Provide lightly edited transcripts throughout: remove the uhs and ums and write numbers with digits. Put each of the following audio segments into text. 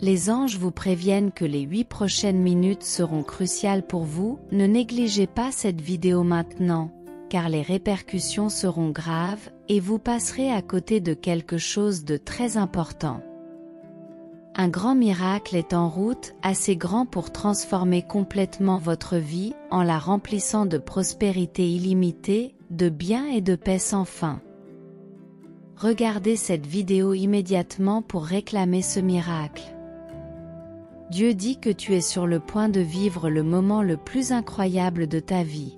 Les anges vous préviennent que les 8 prochaines minutes seront cruciales pour vous. Ne négligez pas cette vidéo maintenant, car les répercussions seront graves, et vous passerez à côté de quelque chose de très important. Un grand miracle est en route, assez grand pour transformer complètement votre vie, en la remplissant de prospérité illimitée, de biens et de paix sans fin. Regardez cette vidéo immédiatement pour réclamer ce miracle. Dieu dit que tu es sur le point de vivre le moment le plus incroyable de ta vie.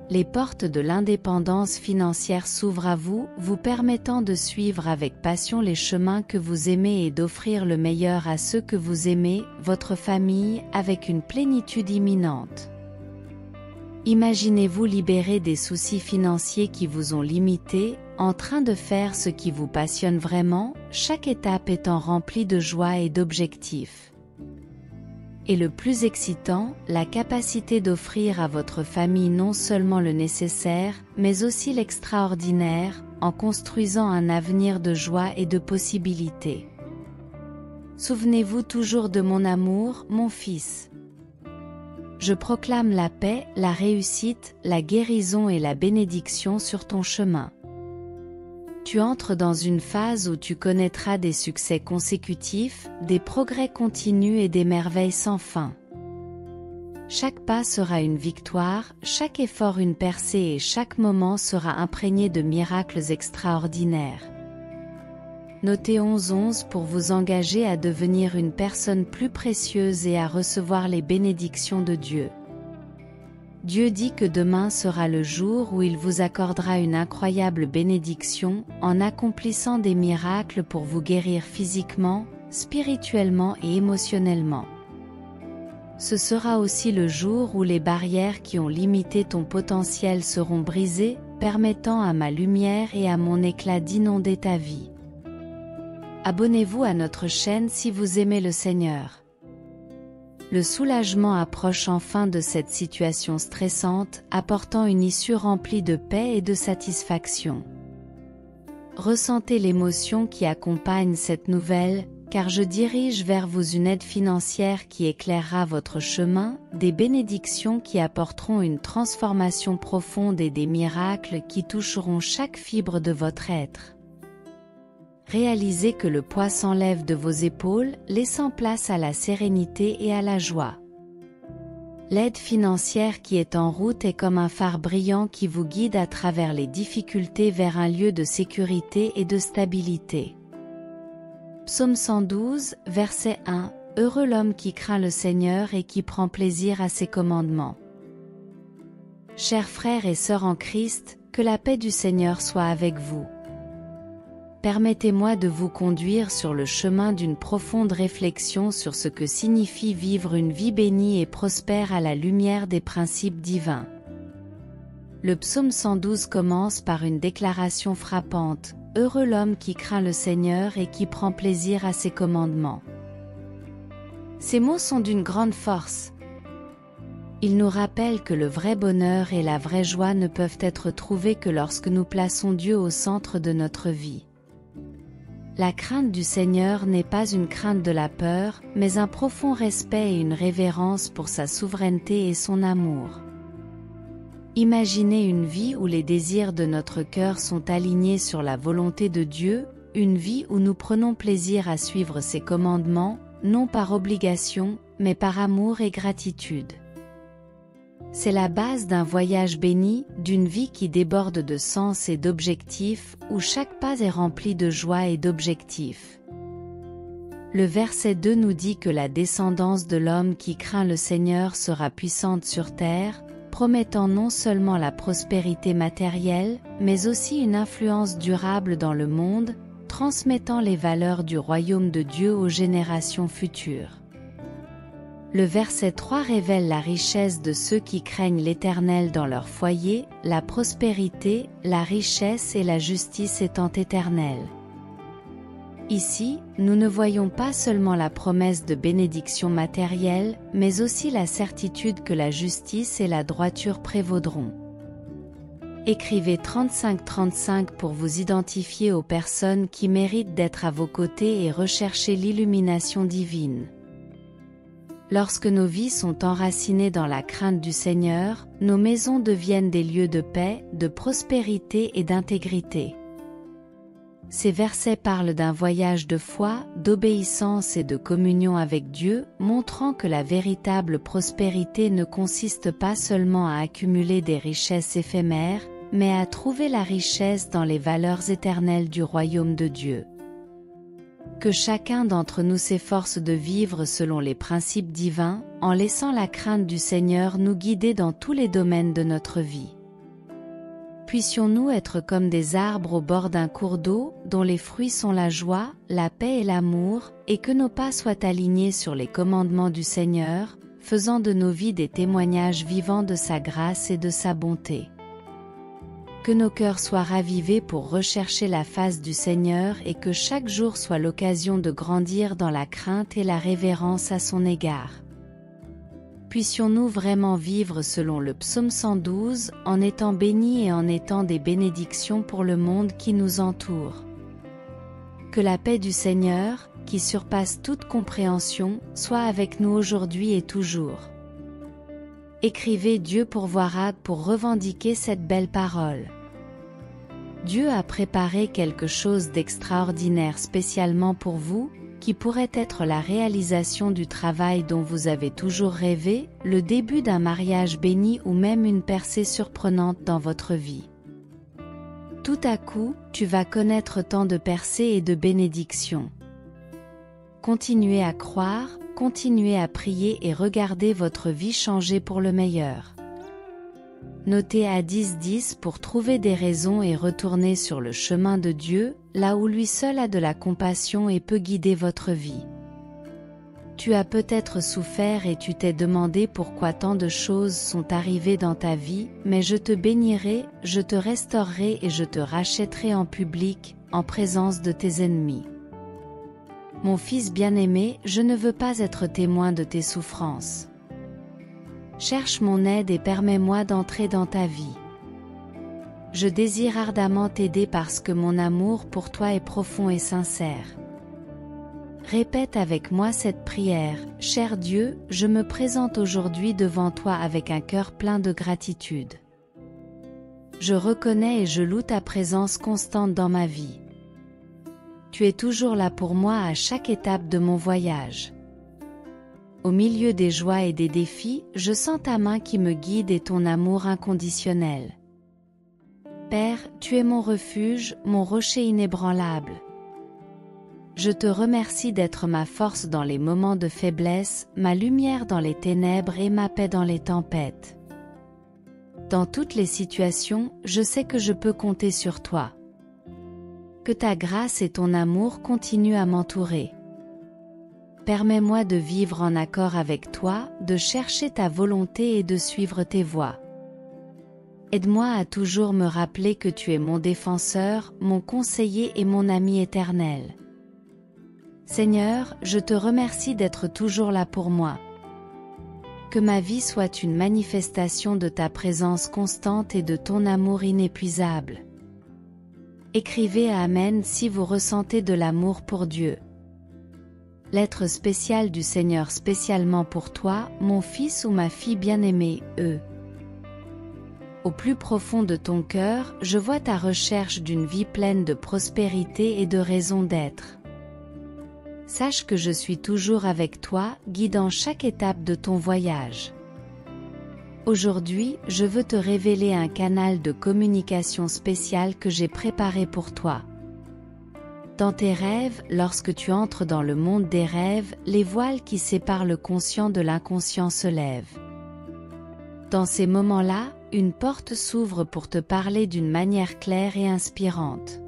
Les portes de l'indépendance financière s'ouvrent à vous, vous permettant de suivre avec passion les chemins que vous aimez et d'offrir le meilleur à ceux que vous aimez, votre famille, avec une plénitude imminente. Imaginez-vous libéré des soucis financiers qui vous ont limité, en train de faire ce qui vous passionne vraiment, chaque étape étant remplie de joie et d'objectifs. Et le plus excitant, la capacité d'offrir à votre famille non seulement le nécessaire, mais aussi l'extraordinaire, en construisant un avenir de joie et de possibilités. Souvenez-vous toujours de mon amour, mon fils. Je proclame la paix, la réussite, la guérison et la bénédiction sur ton chemin. Tu entres dans une phase où tu connaîtras des succès consécutifs, des progrès continus et des merveilles sans fin. Chaque pas sera une victoire, chaque effort une percée et chaque moment sera imprégné de miracles extraordinaires. Notez 11 pour vous engager à devenir une personne plus précieuse et à recevoir les bénédictions de Dieu. Dieu dit que demain sera le jour où il vous accordera une incroyable bénédiction, en accomplissant des miracles pour vous guérir physiquement, spirituellement et émotionnellement. Ce sera aussi le jour où les barrières qui ont limité ton potentiel seront brisées, permettant à ma lumière et à mon éclat d'inonder ta vie. Abonnez-vous à notre chaîne si vous aimez le Seigneur. Le soulagement approche enfin de cette situation stressante, apportant une issue remplie de paix et de satisfaction. Ressentez l'émotion qui accompagne cette nouvelle, car je dirige vers vous une aide financière qui éclairera votre chemin, des bénédictions qui apporteront une transformation profonde et des miracles qui toucheront chaque fibre de votre être. Réalisez que le poids s'enlève de vos épaules, laissant place à la sérénité et à la joie. L'aide financière qui est en route est comme un phare brillant qui vous guide à travers les difficultés vers un lieu de sécurité et de stabilité. Psaume 112, verset 1, « Heureux l'homme qui craint le Seigneur et qui prend plaisir à ses commandements. » Chers frères et sœurs en Christ, que la paix du Seigneur soit avec vous. Permettez-moi de vous conduire sur le chemin d'une profonde réflexion sur ce que signifie vivre une vie bénie et prospère à la lumière des principes divins. Le psaume 112 commence par une déclaration frappante, « Heureux l'homme qui craint le Seigneur et qui prend plaisir à ses commandements. » Ces mots sont d'une grande force. Ils nous rappellent que le vrai bonheur et la vraie joie ne peuvent être trouvés que lorsque nous plaçons Dieu au centre de notre vie. La crainte du Seigneur n'est pas une crainte de la peur, mais un profond respect et une révérence pour sa souveraineté et son amour. Imaginez une vie où les désirs de notre cœur sont alignés sur la volonté de Dieu, une vie où nous prenons plaisir à suivre ses commandements, non par obligation, mais par amour et gratitude. C'est la base d'un voyage béni, d'une vie qui déborde de sens et d'objectifs, où chaque pas est rempli de joie et d'objectifs. Le verset 2 nous dit que la descendance de l'homme qui craint le Seigneur sera puissante sur terre, promettant non seulement la prospérité matérielle, mais aussi une influence durable dans le monde, transmettant les valeurs du royaume de Dieu aux générations futures. Le verset 3 révèle la richesse de ceux qui craignent l'Éternel dans leur foyer, la prospérité, la richesse et la justice étant éternelles. Ici, nous ne voyons pas seulement la promesse de bénédiction matérielle, mais aussi la certitude que la justice et la droiture prévaudront. Écrivez 3535 pour vous identifier aux personnes qui méritent d'être à vos côtés et rechercher l'illumination divine. Lorsque nos vies sont enracinées dans la crainte du Seigneur, nos maisons deviennent des lieux de paix, de prospérité et d'intégrité. Ces versets parlent d'un voyage de foi, d'obéissance et de communion avec Dieu, montrant que la véritable prospérité ne consiste pas seulement à accumuler des richesses éphémères, mais à trouver la richesse dans les valeurs éternelles du royaume de Dieu. Que chacun d'entre nous s'efforce de vivre selon les principes divins, en laissant la crainte du Seigneur nous guider dans tous les domaines de notre vie. Puissions-nous être comme des arbres au bord d'un cours d'eau, dont les fruits sont la joie, la paix et l'amour, et que nos pas soient alignés sur les commandements du Seigneur, faisant de nos vies des témoignages vivants de sa grâce et de sa bonté. Que nos cœurs soient ravivés pour rechercher la face du Seigneur et que chaque jour soit l'occasion de grandir dans la crainte et la révérence à son égard. Puissions-nous vraiment vivre selon le psaume 112, en étant bénis et en étant des bénédictions pour le monde qui nous entoure. Que la paix du Seigneur, qui surpasse toute compréhension, soit avec nous aujourd'hui et toujours. Écrivez Dieu pourvoira pour revendiquer cette belle parole. Dieu a préparé quelque chose d'extraordinaire spécialement pour vous, qui pourrait être la réalisation du travail dont vous avez toujours rêvé, le début d'un mariage béni ou même une percée surprenante dans votre vie. Tout à coup, tu vas connaître tant de percées et de bénédictions. Continuez à croire, continuez à prier et regardez votre vie changer pour le meilleur. Notez à 10-10 pour trouver des raisons et retourner sur le chemin de Dieu, là où lui seul a de la compassion et peut guider votre vie. Tu as peut-être souffert et tu t'es demandé pourquoi tant de choses sont arrivées dans ta vie, mais je te bénirai, je te restaurerai et je te rachèterai en public, en présence de tes ennemis. Mon fils bien-aimé, je ne veux pas être témoin de tes souffrances. Cherche mon aide et permets-moi d'entrer dans ta vie. Je désire ardemment t'aider parce que mon amour pour toi est profond et sincère. Répète avec moi cette prière, cher Dieu, je me présente aujourd'hui devant toi avec un cœur plein de gratitude. Je reconnais et je loue ta présence constante dans ma vie. Tu es toujours là pour moi à chaque étape de mon voyage. Au milieu des joies et des défis, je sens ta main qui me guide et ton amour inconditionnel. Père, tu es mon refuge, mon rocher inébranlable. Je te remercie d'être ma force dans les moments de faiblesse, ma lumière dans les ténèbres et ma paix dans les tempêtes. Dans toutes les situations, je sais que je peux compter sur toi. Que ta grâce et ton amour continuent à m'entourer. Permets-moi de vivre en accord avec toi, de chercher ta volonté et de suivre tes voies. Aide-moi à toujours me rappeler que tu es mon défenseur, mon conseiller et mon ami éternel. Seigneur, je te remercie d'être toujours là pour moi. Que ma vie soit une manifestation de ta présence constante et de ton amour inépuisable. Écrivez Amen si vous ressentez de l'amour pour Dieu. Lettre spéciale du Seigneur spécialement pour toi, mon fils ou ma fille bien-aimée, Au plus profond de ton cœur, je vois ta recherche d'une vie pleine de prospérité et de raison d'être. Sache que je suis toujours avec toi, guidant chaque étape de ton voyage. Aujourd'hui, je veux te révéler un canal de communication spécial que j'ai préparé pour toi. Dans tes rêves, lorsque tu entres dans le monde des rêves, les voiles qui séparent le conscient de l'inconscient se lèvent. Dans ces moments-là, une porte s'ouvre pour te parler d'une manière claire et inspirante.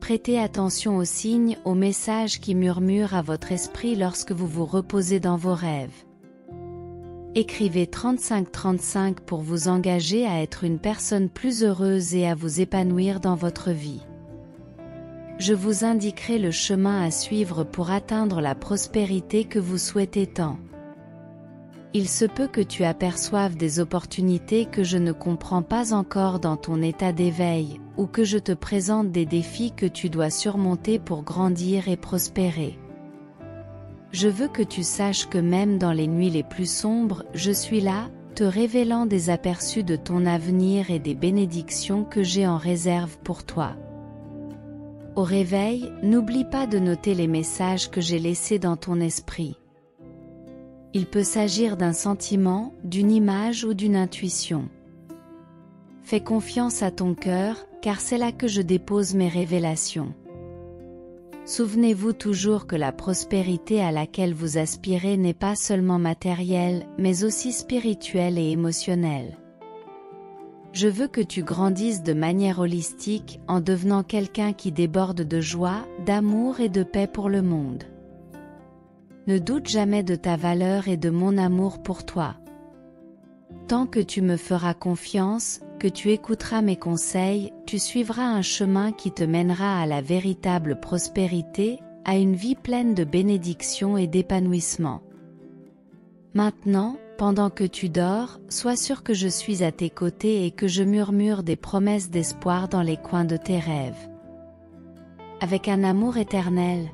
Prêtez attention aux signes, aux messages qui murmurent à votre esprit lorsque vous vous reposez dans vos rêves. Écrivez 3535 pour vous engager à être une personne plus heureuse et à vous épanouir dans votre vie. Je vous indiquerai le chemin à suivre pour atteindre la prospérité que vous souhaitez tant. Il se peut que tu aperçoives des opportunités que je ne comprends pas encore dans ton état d'éveil, ou que je te présente des défis que tu dois surmonter pour grandir et prospérer. Je veux que tu saches que même dans les nuits les plus sombres, je suis là, te révélant des aperçus de ton avenir et des bénédictions que j'ai en réserve pour toi. Au réveil, n'oublie pas de noter les messages que j'ai laissés dans ton esprit. Il peut s'agir d'un sentiment, d'une image ou d'une intuition. Fais confiance à ton cœur, car c'est là que je dépose mes révélations. Souvenez-vous toujours que la prospérité à laquelle vous aspirez n'est pas seulement matérielle, mais aussi spirituelle et émotionnelle. Je veux que tu grandisses de manière holistique en devenant quelqu'un qui déborde de joie, d'amour et de paix pour le monde. Ne doute jamais de ta valeur et de mon amour pour toi. Tant que tu me feras confiance, que tu écouteras mes conseils, tu suivras un chemin qui te mènera à la véritable prospérité, à une vie pleine de bénédictions et d'épanouissement. Maintenant, pendant que tu dors, sois sûr que je suis à tes côtés et que je murmure des promesses d'espoir dans les coins de tes rêves. Avec un amour éternel.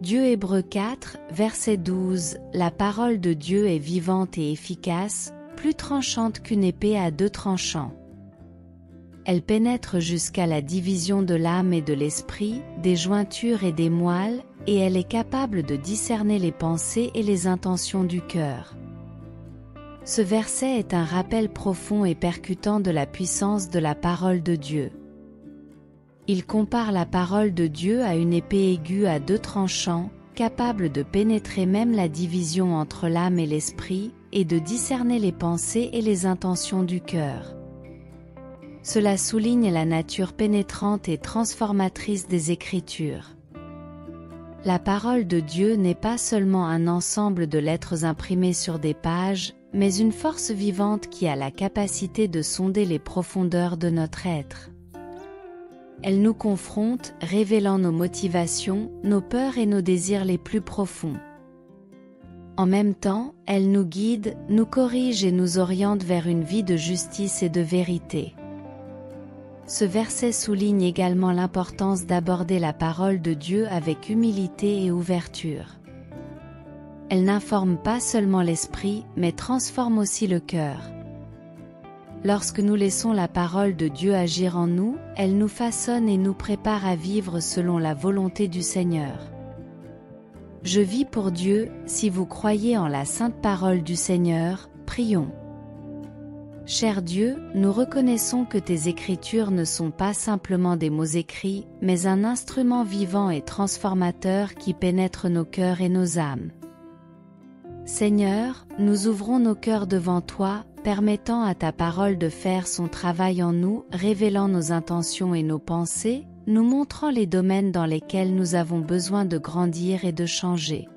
Dieu Hébreux 4, verset 12, la parole de Dieu est vivante et efficace, plus tranchante qu'une épée à deux tranchants. Elle pénètre jusqu'à la division de l'âme et de l'esprit, des jointures et des moelles, et elle est capable de discerner les pensées et les intentions du cœur. Ce verset est un rappel profond et percutant de la puissance de la parole de Dieu. Il compare la parole de Dieu à une épée aiguë à deux tranchants, capable de pénétrer même la division entre l'âme et l'esprit, et de discerner les pensées et les intentions du cœur. Cela souligne la nature pénétrante et transformatrice des Écritures. La parole de Dieu n'est pas seulement un ensemble de lettres imprimées sur des pages, mais une force vivante qui a la capacité de sonder les profondeurs de notre être. Elle nous confronte, révélant nos motivations, nos peurs et nos désirs les plus profonds. En même temps, elle nous guide, nous corrige et nous oriente vers une vie de justice et de vérité. Ce verset souligne également l'importance d'aborder la parole de Dieu avec humilité et ouverture. Elle n'informe pas seulement l'esprit, mais transforme aussi le cœur. Lorsque nous laissons la parole de Dieu agir en nous, elle nous façonne et nous prépare à vivre selon la volonté du Seigneur. Je vis pour Dieu, si vous croyez en la sainte parole du Seigneur, prions. Cher Dieu, nous reconnaissons que tes Écritures ne sont pas simplement des mots écrits, mais un instrument vivant et transformateur qui pénètre nos cœurs et nos âmes. Seigneur, nous ouvrons nos cœurs devant toi, permettant à ta parole de faire son travail en nous, révélant nos intentions et nos pensées, nous montrant les domaines dans lesquels nous avons besoin de grandir et de changer.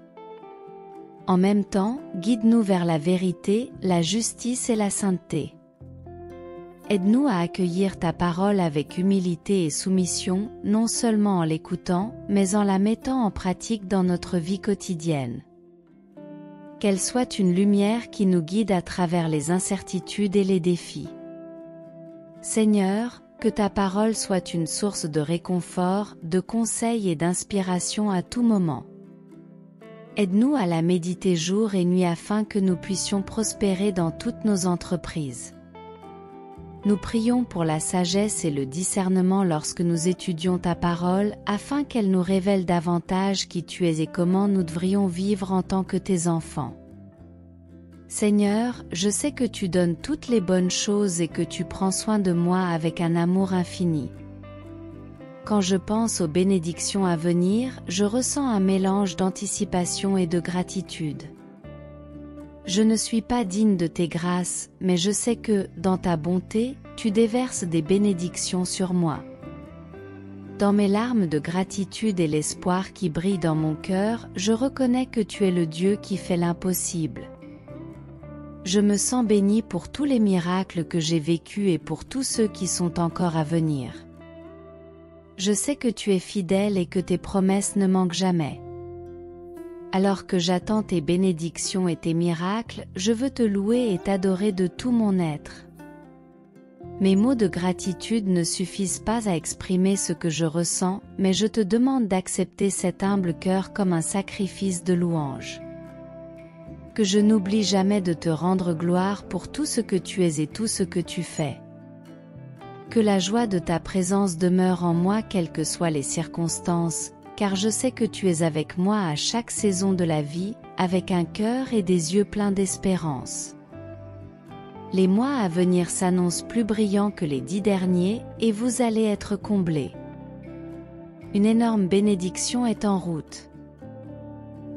En même temps, guide-nous vers la vérité, la justice et la sainteté. Aide-nous à accueillir ta parole avec humilité et soumission, non seulement en l'écoutant, mais en la mettant en pratique dans notre vie quotidienne. Qu'elle soit une lumière qui nous guide à travers les incertitudes et les défis. Seigneur, que ta parole soit une source de réconfort, de conseils et d'inspiration à tout moment. Aide-nous à la méditer jour et nuit afin que nous puissions prospérer dans toutes nos entreprises. Nous prions pour la sagesse et le discernement lorsque nous étudions ta parole, afin qu'elle nous révèle davantage qui tu es et comment nous devrions vivre en tant que tes enfants. Seigneur, je sais que tu donnes toutes les bonnes choses et que tu prends soin de moi avec un amour infini. Quand je pense aux bénédictions à venir, je ressens un mélange d'anticipation et de gratitude. Je ne suis pas digne de tes grâces, mais je sais que, dans ta bonté, tu déverses des bénédictions sur moi. Dans mes larmes de gratitude et l'espoir qui brille dans mon cœur, je reconnais que tu es le Dieu qui fait l'impossible. Je me sens béni pour tous les miracles que j'ai vécus et pour tous ceux qui sont encore à venir. Je sais que tu es fidèle et que tes promesses ne manquent jamais. Alors que j'attends tes bénédictions et tes miracles, je veux te louer et t'adorer de tout mon être. Mes mots de gratitude ne suffisent pas à exprimer ce que je ressens, mais je te demande d'accepter cet humble cœur comme un sacrifice de louange. Que je n'oublie jamais de te rendre gloire pour tout ce que tu es et tout ce que tu fais. Que la joie de ta présence demeure en moi quelles que soient les circonstances, car je sais que tu es avec moi à chaque saison de la vie, avec un cœur et des yeux pleins d'espérance. Les mois à venir s'annoncent plus brillants que les 10 derniers, et vous allez être comblés. Une énorme bénédiction est en route.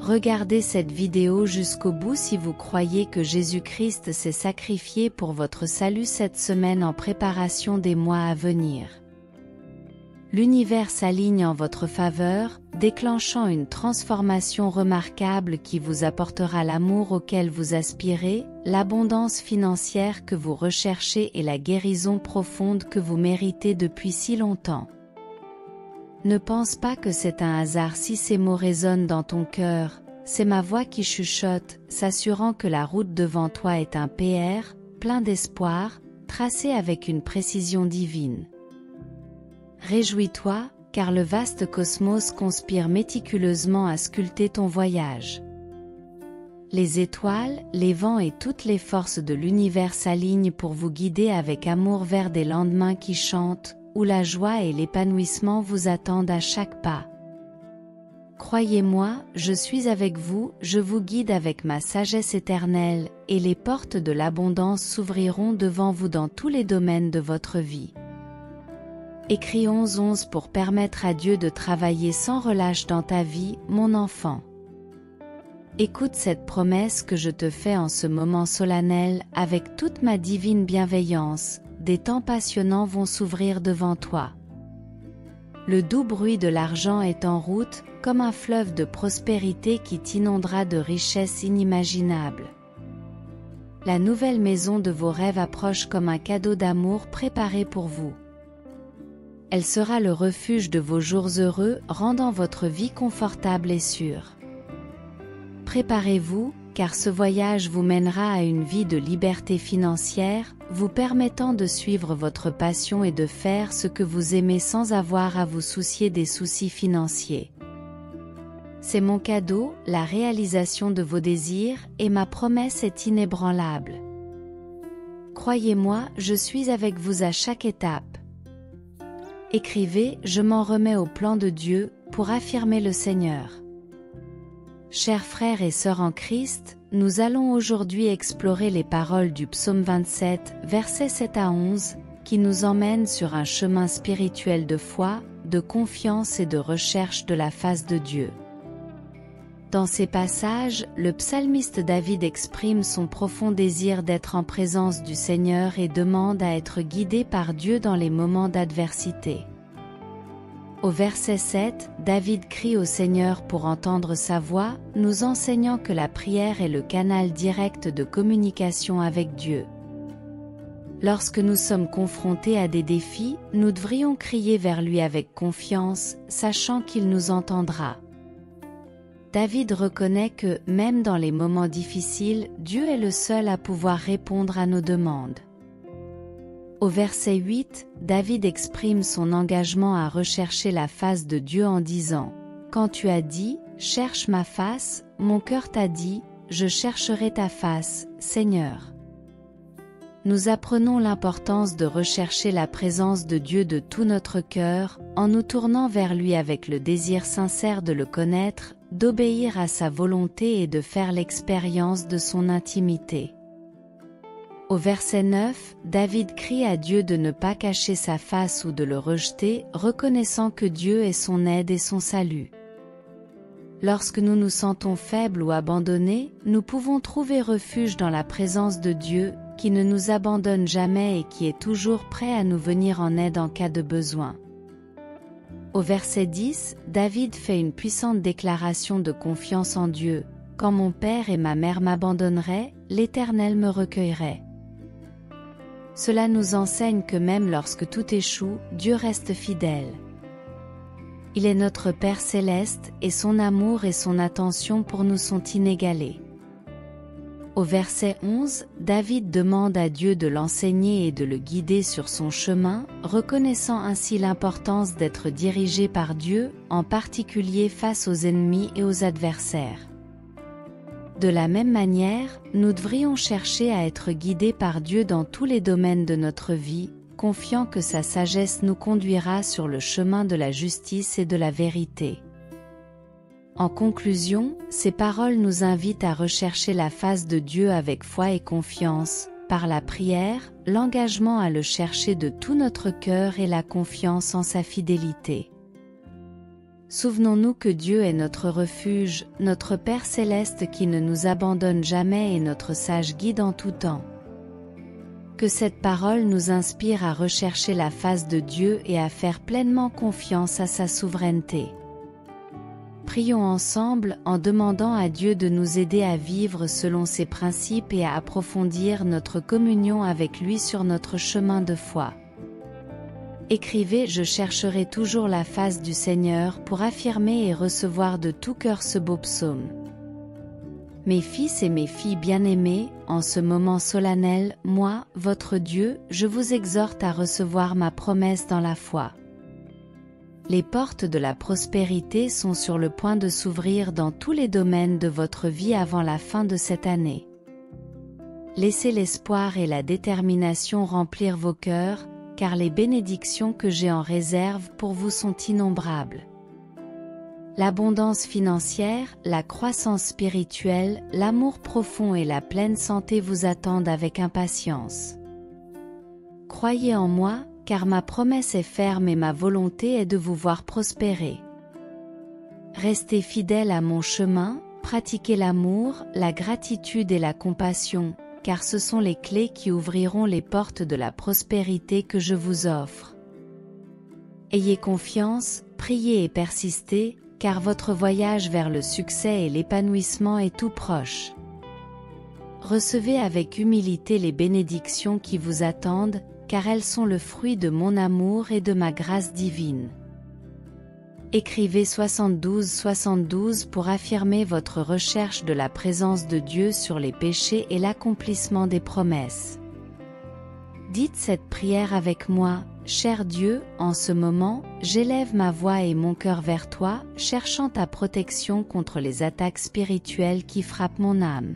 Regardez cette vidéo jusqu'au bout si vous croyez que Jésus-Christ s'est sacrifié pour votre salut cette semaine en préparation des mois à venir. L'univers s'aligne en votre faveur, déclenchant une transformation remarquable qui vous apportera l'amour auquel vous aspirez, l'abondance financière que vous recherchez et la guérison profonde que vous méritez depuis si longtemps. Ne pense pas que c'est un hasard si ces mots résonnent dans ton cœur, c'est ma voix qui chuchote, s'assurant que la route devant toi est un PR, plein d'espoir, tracé avec une précision divine. Réjouis-toi, car le vaste cosmos conspire méticuleusement à sculpter ton voyage. Les étoiles, les vents et toutes les forces de l'univers s'alignent pour vous guider avec amour vers des lendemains qui chantent, où la joie et l'épanouissement vous attendent à chaque pas. Croyez-moi, je suis avec vous, je vous guide avec ma sagesse éternelle, et les portes de l'abondance s'ouvriront devant vous dans tous les domaines de votre vie. Écris 11 pour permettre à Dieu de travailler sans relâche dans ta vie, mon enfant. Écoute cette promesse que je te fais en ce moment solennel, avec toute ma divine bienveillance. Des temps passionnants vont s'ouvrir devant toi. Le doux bruit de l'argent est en route, comme un fleuve de prospérité qui t'inondera de richesses inimaginables. La nouvelle maison de vos rêves approche comme un cadeau d'amour préparé pour vous. Elle sera le refuge de vos jours heureux, rendant votre vie confortable et sûre. Préparez-vous, car ce voyage vous mènera à une vie de liberté financière, vous permettant de suivre votre passion et de faire ce que vous aimez sans avoir à vous soucier des soucis financiers. C'est mon cadeau, la réalisation de vos désirs, et ma promesse est inébranlable. Croyez-moi, je suis avec vous à chaque étape. Écrivez « Je m'en remets au plan de Dieu » pour affirmer le Seigneur. Chers frères et sœurs en Christ, nous allons aujourd'hui explorer les paroles du psaume 27, versets 7 à 11, qui nous emmènent sur un chemin spirituel de foi, de confiance et de recherche de la face de Dieu. Dans ces passages, le psalmiste David exprime son profond désir d'être en présence du Seigneur et demande à être guidé par Dieu dans les moments d'adversité. Au verset 7, David crie au Seigneur pour entendre sa voix, nous enseignant que la prière est le canal direct de communication avec Dieu. Lorsque nous sommes confrontés à des défis, nous devrions crier vers lui avec confiance, sachant qu'il nous entendra. David reconnaît que, même dans les moments difficiles, Dieu est le seul à pouvoir répondre à nos demandes. Au verset 8, David exprime son engagement à rechercher la face de Dieu en disant « Quand tu as dit, cherche ma face, mon cœur t'a dit, je chercherai ta face, Seigneur. » Nous apprenons l'importance de rechercher la présence de Dieu de tout notre cœur, en nous tournant vers lui avec le désir sincère de le connaître, d'obéir à sa volonté et de faire l'expérience de son intimité. Au verset 9, David crie à Dieu de ne pas cacher sa face ou de le rejeter, reconnaissant que Dieu est son aide et son salut. Lorsque nous nous sentons faibles ou abandonnés, nous pouvons trouver refuge dans la présence de Dieu, qui ne nous abandonne jamais et qui est toujours prêt à nous venir en aide en cas de besoin. Au verset 10, David fait une puissante déclaration de confiance en Dieu. « Quand mon père et ma mère m'abandonneraient, l'Éternel me recueillerait. » Cela nous enseigne que même lorsque tout échoue, Dieu reste fidèle. Il est notre Père céleste et son amour et son attention pour nous sont inégalés. Au verset 11, David demande à Dieu de l'enseigner et de le guider sur son chemin, reconnaissant ainsi l'importance d'être dirigé par Dieu, en particulier face aux ennemis et aux adversaires. De la même manière, nous devrions chercher à être guidés par Dieu dans tous les domaines de notre vie, confiant que sa sagesse nous conduira sur le chemin de la justice et de la vérité. En conclusion, ces paroles nous invitent à rechercher la face de Dieu avec foi et confiance, par la prière, l'engagement à le chercher de tout notre cœur et la confiance en sa fidélité. Souvenons-nous que Dieu est notre refuge, notre Père céleste qui ne nous abandonne jamais et notre sage guide en tout temps. Que cette parole nous inspire à rechercher la face de Dieu et à faire pleinement confiance à sa souveraineté. Prions ensemble en demandant à Dieu de nous aider à vivre selon ses principes et à approfondir notre communion avec lui sur notre chemin de foi. Écrivez « Je chercherai toujours la face du Seigneur pour affirmer et recevoir de tout cœur ce beau psaume. » Mes fils et mes filles bien-aimés, en ce moment solennel, moi, votre Dieu, je vous exhorte à recevoir ma promesse dans la foi. Les portes de la prospérité sont sur le point de s'ouvrir dans tous les domaines de votre vie avant la fin de cette année. Laissez l'espoir et la détermination remplir vos cœurs, car les bénédictions que j'ai en réserve pour vous sont innombrables. L'abondance financière, la croissance spirituelle, l'amour profond et la pleine santé vous attendent avec impatience. Croyez en moi, car ma promesse est ferme et ma volonté est de vous voir prospérer. Restez fidèles à mon chemin, pratiquez l'amour, la gratitude et la compassion, car ce sont les clés qui ouvriront les portes de la prospérité que je vous offre. Ayez confiance, priez et persistez, car votre voyage vers le succès et l'épanouissement est tout proche. Recevez avec humilité les bénédictions qui vous attendent, car elles sont le fruit de mon amour et de ma grâce divine. Écrivez 72 pour affirmer votre recherche de la présence de Dieu sur les péchés et l'accomplissement des promesses. Dites cette prière avec moi. Cher Dieu, en ce moment, j'élève ma voix et mon cœur vers toi, cherchant ta protection contre les attaques spirituelles qui frappent mon âme.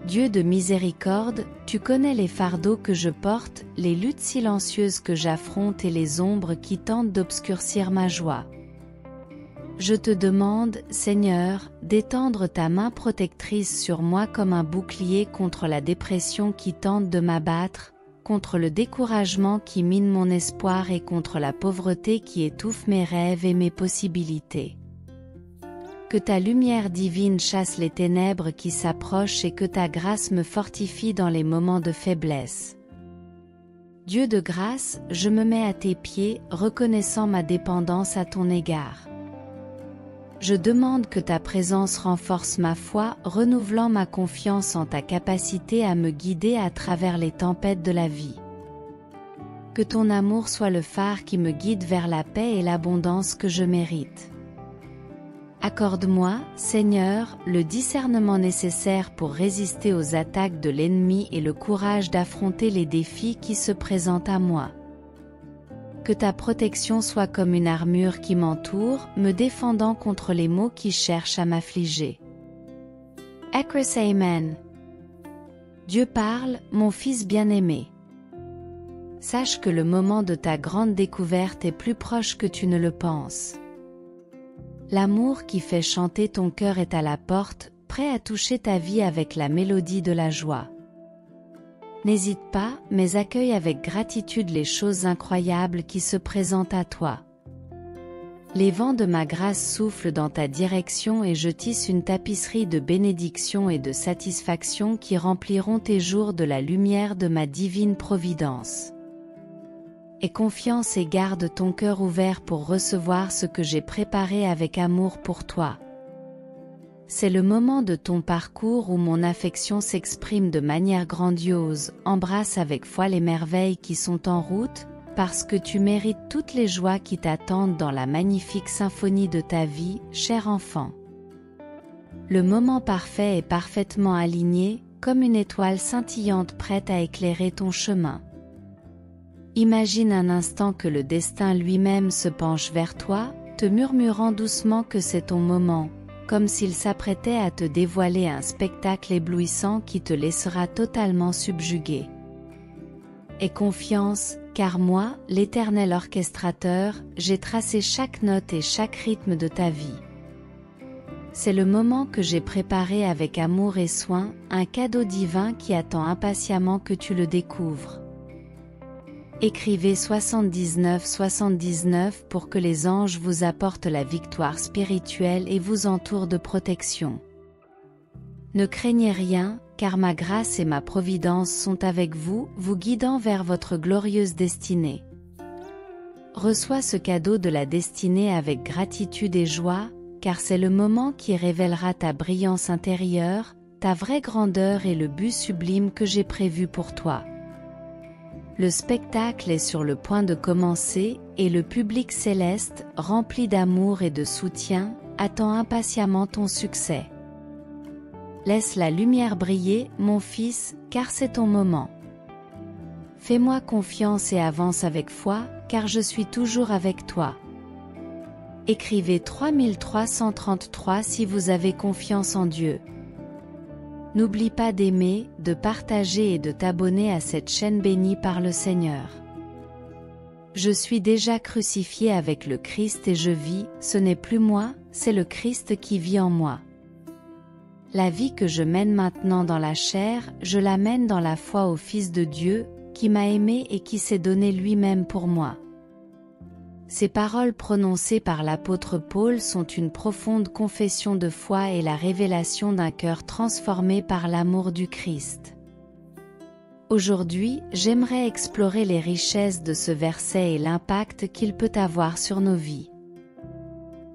Dieu de miséricorde, tu connais les fardeaux que je porte, les luttes silencieuses que j'affronte et les ombres qui tentent d'obscurcir ma joie. Je te demande, Seigneur, d'étendre ta main protectrice sur moi comme un bouclier contre la dépression qui tente de m'abattre, contre le découragement qui mine mon espoir et contre la pauvreté qui étouffe mes rêves et mes possibilités. Que ta lumière divine chasse les ténèbres qui s'approchent et que ta grâce me fortifie dans les moments de faiblesse. Dieu de grâce, je me mets à tes pieds, reconnaissant ma dépendance à ton égard. Je demande que ta présence renforce ma foi, renouvelant ma confiance en ta capacité à me guider à travers les tempêtes de la vie. Que ton amour soit le phare qui me guide vers la paix et l'abondance que je mérite. Accorde-moi, Seigneur, le discernement nécessaire pour résister aux attaques de l'ennemi et le courage d'affronter les défis qui se présentent à moi. Que ta protection soit comme une armure qui m'entoure, me défendant contre les maux qui cherchent à m'affliger. Acris Amen. Dieu parle, mon fils bien-aimé. Sache que le moment de ta grande découverte est plus proche que tu ne le penses. L'amour qui fait chanter ton cœur est à la porte, prêt à toucher ta vie avec la mélodie de la joie. N'hésite pas, mais accueille avec gratitude les choses incroyables qui se présentent à toi. Les vents de ma grâce soufflent dans ta direction et je tisse une tapisserie de bénédictions et de satisfaction qui rempliront tes jours de la lumière de ma divine providence. Aie confiance et garde ton cœur ouvert pour recevoir ce que j'ai préparé avec amour pour toi. C'est le moment de ton parcours où mon affection s'exprime de manière grandiose, embrasse avec foi les merveilles qui sont en route, parce que tu mérites toutes les joies qui t'attendent dans la magnifique symphonie de ta vie, cher enfant. Le moment parfait est parfaitement aligné, comme une étoile scintillante prête à éclairer ton chemin. Imagine un instant que le destin lui-même se penche vers toi, te murmurant doucement que c'est ton moment, comme s'il s'apprêtait à te dévoiler un spectacle éblouissant qui te laissera totalement subjugué. Aie confiance, car moi, l'Éternel orchestrateur, j'ai tracé chaque note et chaque rythme de ta vie. C'est le moment que j'ai préparé avec amour et soin, un cadeau divin qui attend impatiemment que tu le découvres. Écrivez 79 79 pour que les anges vous apportent la victoire spirituelle et vous entourent de protection. Ne craignez rien, car ma grâce et ma providence sont avec vous, vous guidant vers votre glorieuse destinée. Reçois ce cadeau de la destinée avec gratitude et joie, car c'est le moment qui révélera ta brillance intérieure, ta vraie grandeur et le but sublime que j'ai prévu pour toi. Le spectacle est sur le point de commencer, et le public céleste, rempli d'amour et de soutien, attend impatiemment ton succès. Laisse la lumière briller, mon fils, car c'est ton moment. Fais-moi confiance et avance avec foi, car je suis toujours avec toi. Écrivez 3333 si vous avez confiance en Dieu. N'oublie pas d'aimer, de partager et de t'abonner à cette chaîne bénie par le Seigneur. Je suis déjà crucifié avec le Christ et je vis, ce n'est plus moi, c'est le Christ qui vit en moi. La vie que je mène maintenant dans la chair, je la mène dans la foi au Fils de Dieu, qui m'a aimé et qui s'est donné lui-même pour moi. Ces paroles prononcées par l'apôtre Paul sont une profonde confession de foi et la révélation d'un cœur transformé par l'amour du Christ. Aujourd'hui, j'aimerais explorer les richesses de ce verset et l'impact qu'il peut avoir sur nos vies.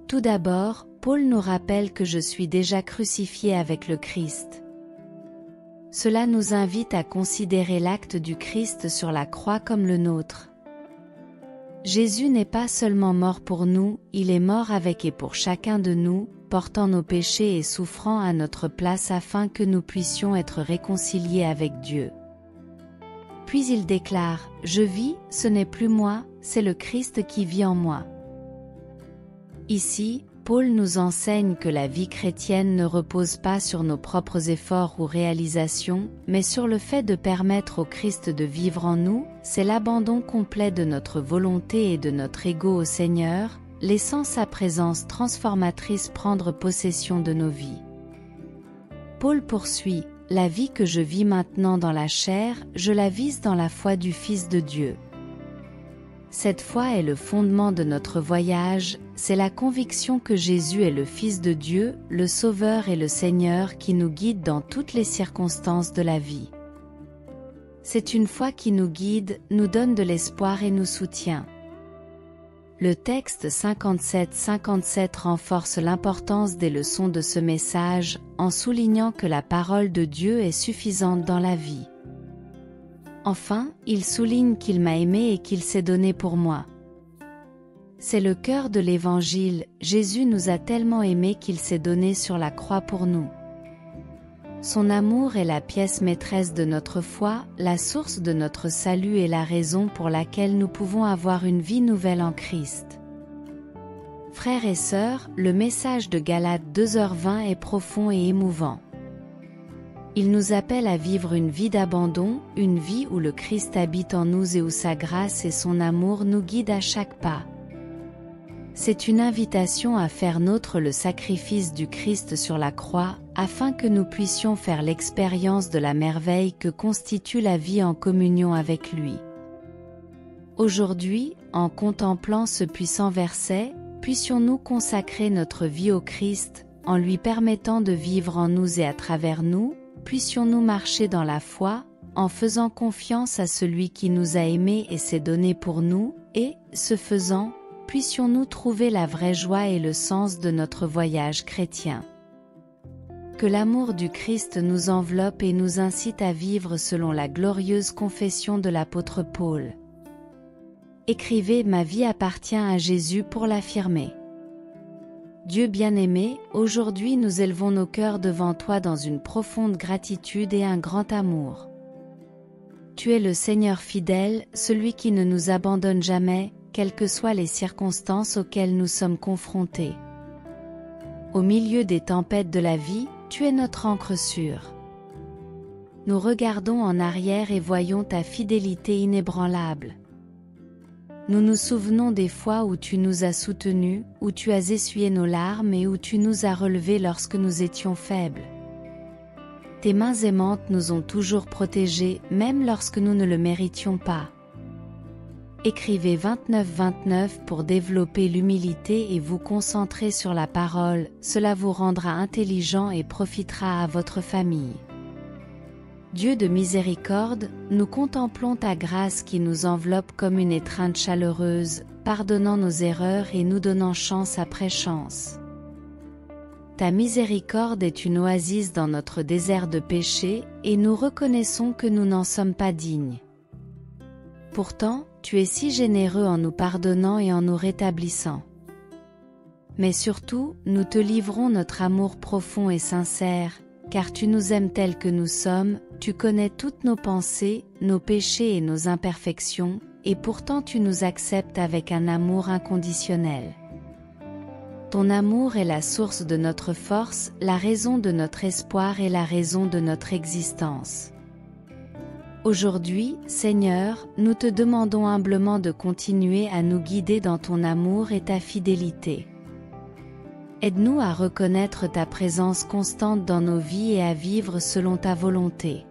Tout d'abord, Paul nous rappelle que je suis déjà crucifié avec le Christ. Cela nous invite à considérer l'acte du Christ sur la croix comme le nôtre. Jésus n'est pas seulement mort pour nous, il est mort avec et pour chacun de nous, portant nos péchés et souffrant à notre place afin que nous puissions être réconciliés avec Dieu. Puis il déclare, « Je vis, ce n'est plus moi, c'est le Christ qui vit en moi. » Ici, Paul nous enseigne que la vie chrétienne ne repose pas sur nos propres efforts ou réalisations, mais sur le fait de permettre au Christ de vivre en nous, c'est l'abandon complet de notre volonté et de notre ego au Seigneur, laissant sa présence transformatrice prendre possession de nos vies. Paul poursuit, « La vie que je vis maintenant dans la chair, je la vis dans la foi du Fils de Dieu. » Cette foi est le fondement de notre voyage, c'est la conviction que Jésus est le Fils de Dieu, le Sauveur et le Seigneur qui nous guide dans toutes les circonstances de la vie. C'est une foi qui nous guide, nous donne de l'espoir et nous soutient. Le texte 57-57 renforce l'importance des leçons de ce message, en soulignant que la parole de Dieu est suffisante dans la vie. Enfin, il souligne qu'il m'a aimé et qu'il s'est donné pour moi. C'est le cœur de l'Évangile, Jésus nous a tellement aimés qu'il s'est donné sur la croix pour nous. Son amour est la pièce maîtresse de notre foi, la source de notre salut et la raison pour laquelle nous pouvons avoir une vie nouvelle en Christ. Frères et sœurs, le message de Galates 2h20 est profond et émouvant. Il nous appelle à vivre une vie d'abandon, une vie où le Christ habite en nous et où sa grâce et son amour nous guident à chaque pas. C'est une invitation à faire nôtre le sacrifice du Christ sur la croix, afin que nous puissions faire l'expérience de la merveille que constitue la vie en communion avec lui. Aujourd'hui, en contemplant ce puissant verset, puissions-nous consacrer notre vie au Christ, en lui permettant de vivre en nous et à travers nous, puissions-nous marcher dans la foi, en faisant confiance à celui qui nous a aimés et s'est donné pour nous, et, ce faisant, puissions-nous trouver la vraie joie et le sens de notre voyage chrétien. Que l'amour du Christ nous enveloppe et nous incite à vivre selon la glorieuse confession de l'apôtre Paul. écrivez « Ma vie appartient à Jésus » pour l'affirmer. Dieu bien-aimé, aujourd'hui nous élevons nos cœurs devant toi dans une profonde gratitude et un grand amour. Tu es le Seigneur fidèle, celui qui ne nous abandonne jamais, quelles que soient les circonstances auxquelles nous sommes confrontés. Au milieu des tempêtes de la vie, tu es notre ancre sûre. Nous regardons en arrière et voyons ta fidélité inébranlable. Nous nous souvenons des fois où tu nous as soutenus, où tu as essuyé nos larmes et où tu nous as relevés lorsque nous étions faibles. Tes mains aimantes nous ont toujours protégés, même lorsque nous ne le méritions pas. Écrivez 29-29 pour développer l'humilité et vous concentrer sur la parole, cela vous rendra intelligent et profitera à votre famille. Dieu de miséricorde, nous contemplons ta grâce qui nous enveloppe comme une étreinte chaleureuse, pardonnant nos erreurs et nous donnant chance après chance. Ta miséricorde est une oasis dans notre désert de péché, et nous reconnaissons que nous n'en sommes pas dignes. Pourtant, tu es si généreux en nous pardonnant et en nous rétablissant. Mais surtout, nous te livrons notre amour profond et sincère, car tu nous aimes tels que nous sommes, tu connais toutes nos pensées, nos péchés et nos imperfections, et pourtant tu nous acceptes avec un amour inconditionnel. Ton amour est la source de notre force, la raison de notre espoir et la raison de notre existence. Aujourd'hui, Seigneur, nous te demandons humblement de continuer à nous guider dans ton amour et ta fidélité. Aide-nous à reconnaître ta présence constante dans nos vies et à vivre selon ta volonté.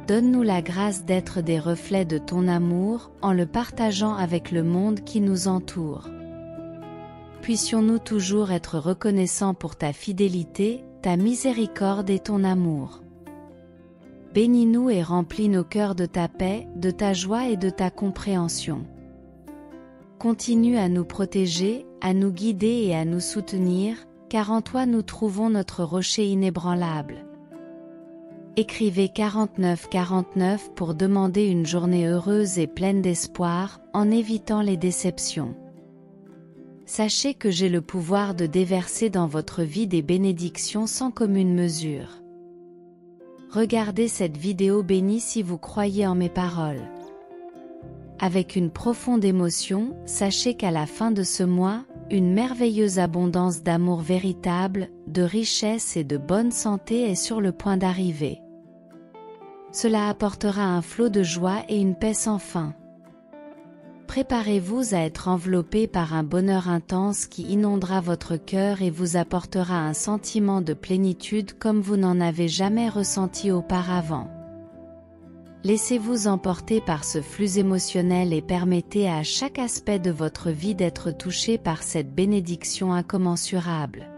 Donne-nous la grâce d'être des reflets de ton amour, en le partageant avec le monde qui nous entoure. Puissions-nous toujours être reconnaissants pour ta fidélité, ta miséricorde et ton amour. Bénis-nous et remplis nos cœurs de ta paix, de ta joie et de ta compréhension. Continue à nous protéger, à nous guider et à nous soutenir, car en toi nous trouvons notre rocher inébranlable. Écrivez 49-49 pour demander une journée heureuse et pleine d'espoir, en évitant les déceptions. Sachez que j'ai le pouvoir de déverser dans votre vie des bénédictions sans commune mesure. Regardez cette vidéo bénie si vous croyez en mes paroles. Avec une profonde émotion, sachez qu'à la fin de ce mois, une merveilleuse abondance d'amour véritable, de richesse et de bonne santé est sur le point d'arriver. Cela apportera un flot de joie et une paix sans fin. Préparez-vous à être enveloppé par un bonheur intense qui inondera votre cœur et vous apportera un sentiment de plénitude comme vous n'en avez jamais ressenti auparavant. Laissez-vous emporter par ce flux émotionnel et permettez à chaque aspect de votre vie d'être touché par cette bénédiction incommensurable.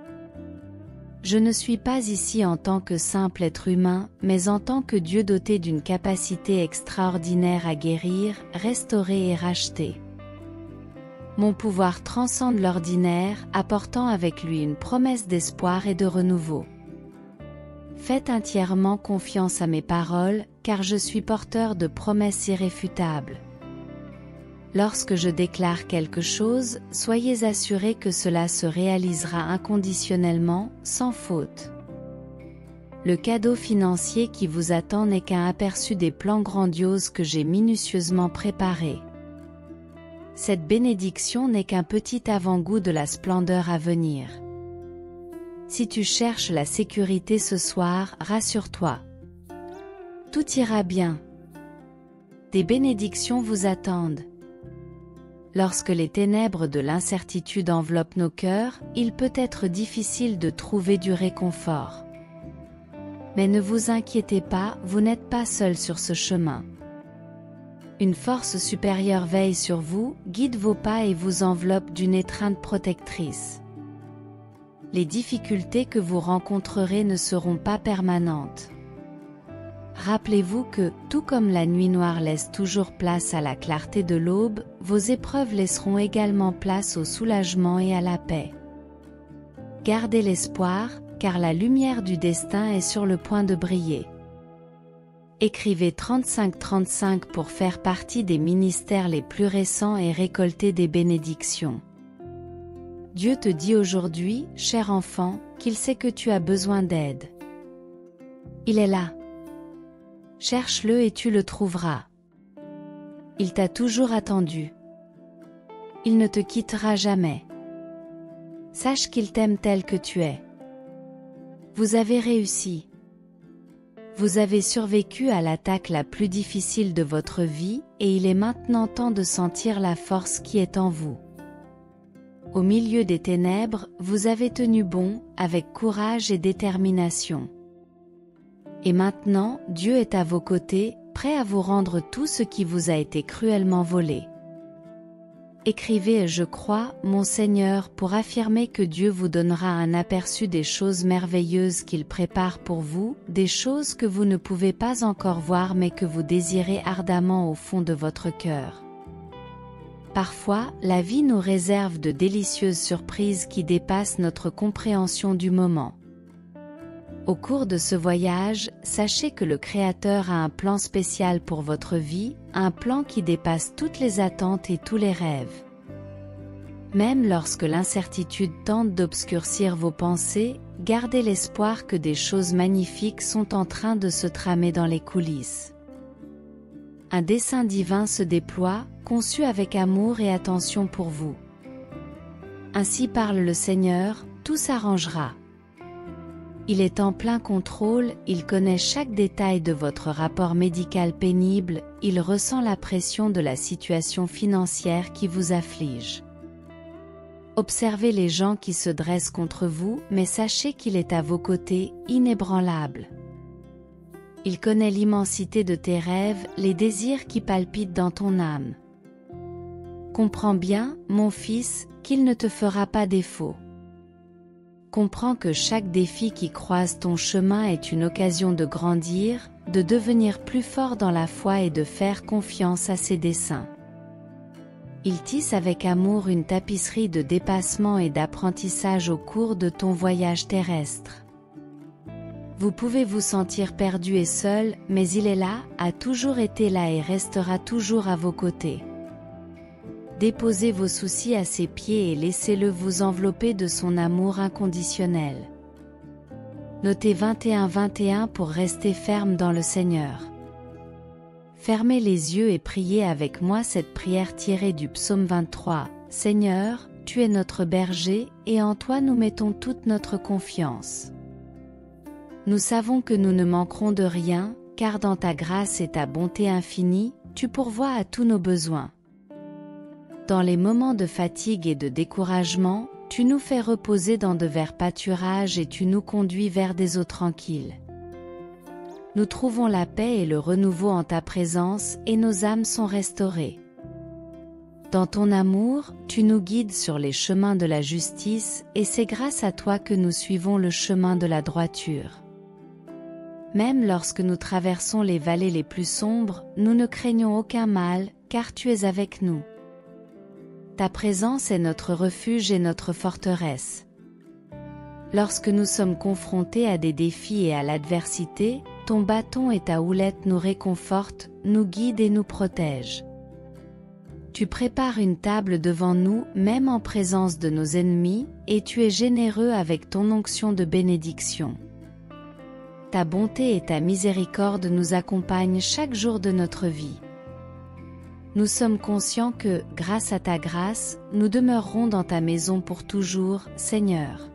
Je ne suis pas ici en tant que simple être humain, mais en tant que Dieu doté d'une capacité extraordinaire à guérir, restaurer et racheter. Mon pouvoir transcende l'ordinaire, apportant avec lui une promesse d'espoir et de renouveau. Faites entièrement confiance à mes paroles, car je suis porteur de promesses irréfutables. Lorsque je déclare quelque chose, soyez assurés que cela se réalisera inconditionnellement, sans faute. Le cadeau financier qui vous attend n'est qu'un aperçu des plans grandioses que j'ai minutieusement préparés. Cette bénédiction n'est qu'un petit avant-goût de la splendeur à venir. Si tu cherches la sécurité ce soir, rassure-toi. Tout ira bien. Des bénédictions vous attendent. Lorsque les ténèbres de l'incertitude enveloppent nos cœurs, il peut être difficile de trouver du réconfort. Mais ne vous inquiétez pas, vous n'êtes pas seul sur ce chemin. Une force supérieure veille sur vous, guide vos pas et vous enveloppe d'une étreinte protectrice. Les difficultés que vous rencontrerez ne seront pas permanentes. Rappelez-vous que, tout comme la nuit noire laisse toujours place à la clarté de l'aube, vos épreuves laisseront également place au soulagement et à la paix. Gardez l'espoir, car la lumière du destin est sur le point de briller. Écrivez 3535 pour faire partie des ministères les plus récents et récolter des bénédictions. Dieu te dit aujourd'hui, cher enfant, qu'il sait que tu as besoin d'aide. Il est là. Cherche-le et tu le trouveras. Il t'a toujours attendu. Il ne te quittera jamais. Sache qu'il t'aime tel que tu es. Vous avez réussi. Vous avez survécu à l'attaque la plus difficile de votre vie, et il est maintenant temps de sentir la force qui est en vous. Au milieu des ténèbres, vous avez tenu bon, avec courage et détermination. Et maintenant, Dieu est à vos côtés, prêt à vous rendre tout ce qui vous a été cruellement volé. Écrivez « Je crois, mon Seigneur » pour affirmer que Dieu vous donnera un aperçu des choses merveilleuses qu'il prépare pour vous, des choses que vous ne pouvez pas encore voir mais que vous désirez ardemment au fond de votre cœur. Parfois, la vie nous réserve de délicieuses surprises qui dépassent notre compréhension du moment. Au cours de ce voyage, sachez que le Créateur a un plan spécial pour votre vie, un plan qui dépasse toutes les attentes et tous les rêves. Même lorsque l'incertitude tente d'obscurcir vos pensées, gardez l'espoir que des choses magnifiques sont en train de se tramer dans les coulisses. Un dessein divin se déploie, conçu avec amour et attention pour vous. Ainsi parle le Seigneur, tout s'arrangera. Il est en plein contrôle, il connaît chaque détail de votre rapport médical pénible, il ressent la pression de la situation financière qui vous afflige. Observez les gens qui se dressent contre vous, mais sachez qu'il est à vos côtés, inébranlable. Il connaît l'immensité de tes rêves, les désirs qui palpitent dans ton âme. Comprends bien, mon fils, qu'il ne te fera pas défaut. Comprends que chaque défi qui croise ton chemin est une occasion de grandir, de devenir plus fort dans la foi et de faire confiance à ses desseins. Il tisse avec amour une tapisserie de dépassement et d'apprentissage au cours de ton voyage terrestre. Vous pouvez vous sentir perdu et seul, mais il est là, a toujours été là et restera toujours à vos côtés. Déposez vos soucis à ses pieds et laissez-le vous envelopper de son amour inconditionnel. Notez 21-21 pour rester ferme dans le Seigneur. Fermez les yeux et priez avec moi cette prière tirée du psaume 23. Seigneur, tu es notre berger, et en toi nous mettons toute notre confiance. Nous savons que nous ne manquerons de rien, car dans ta grâce et ta bonté infinie, tu pourvois à tous nos besoins. Dans les moments de fatigue et de découragement, tu nous fais reposer dans de verts pâturages et tu nous conduis vers des eaux tranquilles. Nous trouvons la paix et le renouveau en ta présence et nos âmes sont restaurées. Dans ton amour, tu nous guides sur les chemins de la justice et c'est grâce à toi que nous suivons le chemin de la droiture. Même lorsque nous traversons les vallées les plus sombres, nous ne craignons aucun mal, car tu es avec nous. Ta présence est notre refuge et notre forteresse. Lorsque nous sommes confrontés à des défis et à l'adversité, ton bâton et ta houlette nous réconfortent, nous guident et nous protègent. Tu prépares une table devant nous, même en présence de nos ennemis, et tu es généreux avec ton onction de bénédiction. Ta bonté et ta miséricorde nous accompagnent chaque jour de notre vie. Nous sommes conscients que, grâce à ta grâce, nous demeurerons dans ta maison pour toujours, Seigneur.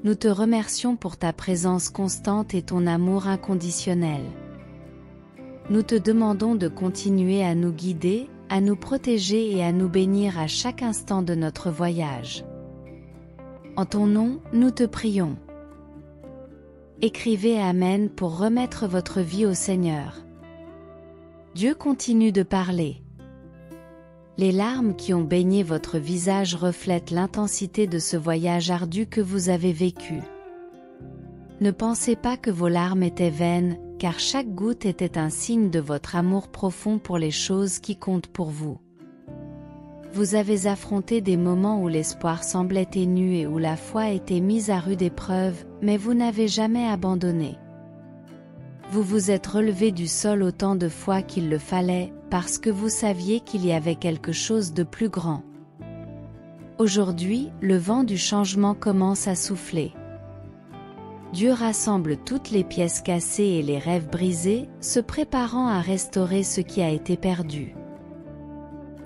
Nous te remercions pour ta présence constante et ton amour inconditionnel. Nous te demandons de continuer à nous guider, à nous protéger et à nous bénir à chaque instant de notre voyage. En ton nom, nous te prions. Écrivez Amen pour remettre votre vie au Seigneur. Dieu continue de parler. Les larmes qui ont baigné votre visage reflètent l'intensité de ce voyage ardu que vous avez vécu. Ne pensez pas que vos larmes étaient vaines, car chaque goutte était un signe de votre amour profond pour les choses qui comptent pour vous. Vous avez affronté des moments où l'espoir semblait ténu et où la foi était mise à rude épreuve, mais vous n'avez jamais abandonné. Vous vous êtes relevé du sol autant de fois qu'il le fallait, parce que vous saviez qu'il y avait quelque chose de plus grand. Aujourd'hui, le vent du changement commence à souffler. Dieu rassemble toutes les pièces cassées et les rêves brisés, se préparant à restaurer ce qui a été perdu.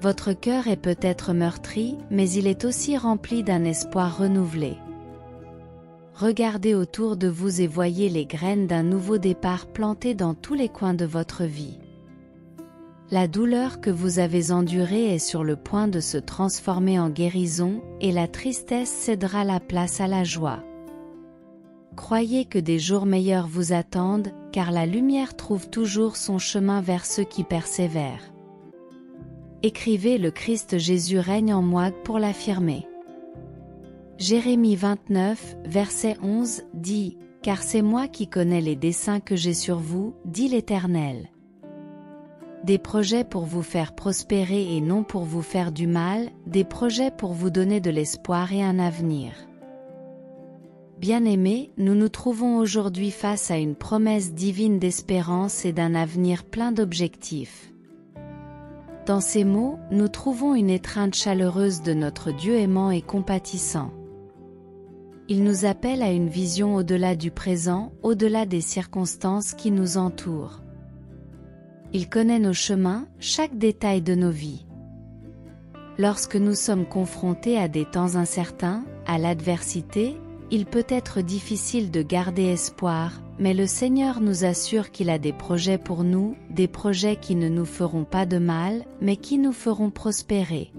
Votre cœur est peut-être meurtri, mais il est aussi rempli d'un espoir renouvelé. Regardez autour de vous et voyez les graines d'un nouveau départ plantées dans tous les coins de votre vie. La douleur que vous avez endurée est sur le point de se transformer en guérison, et la tristesse cédera la place à la joie. Croyez que des jours meilleurs vous attendent, car la lumière trouve toujours son chemin vers ceux qui persévèrent. Écrivez: le Christ Jésus règne en moi pour l'affirmer. Jérémie 29, verset 11, dit: Car c'est moi qui connais les desseins que j'ai sur vous, dit l'Éternel. Des projets pour vous faire prospérer et non pour vous faire du mal, des projets pour vous donner de l'espoir et un avenir. Bien-aimés, nous nous trouvons aujourd'hui face à une promesse divine d'espérance et d'un avenir plein d'objectifs. Dans ces mots, nous trouvons une étreinte chaleureuse de notre Dieu aimant et compatissant. Il nous appelle à une vision au-delà du présent, au-delà des circonstances qui nous entourent. Il connaît nos chemins, chaque détail de nos vies. Lorsque nous sommes confrontés à des temps incertains, à l'adversité, il peut être difficile de garder espoir, mais le Seigneur nous assure qu'il a des projets pour nous, des projets qui ne nous feront pas de mal, mais qui nous feront prospérer.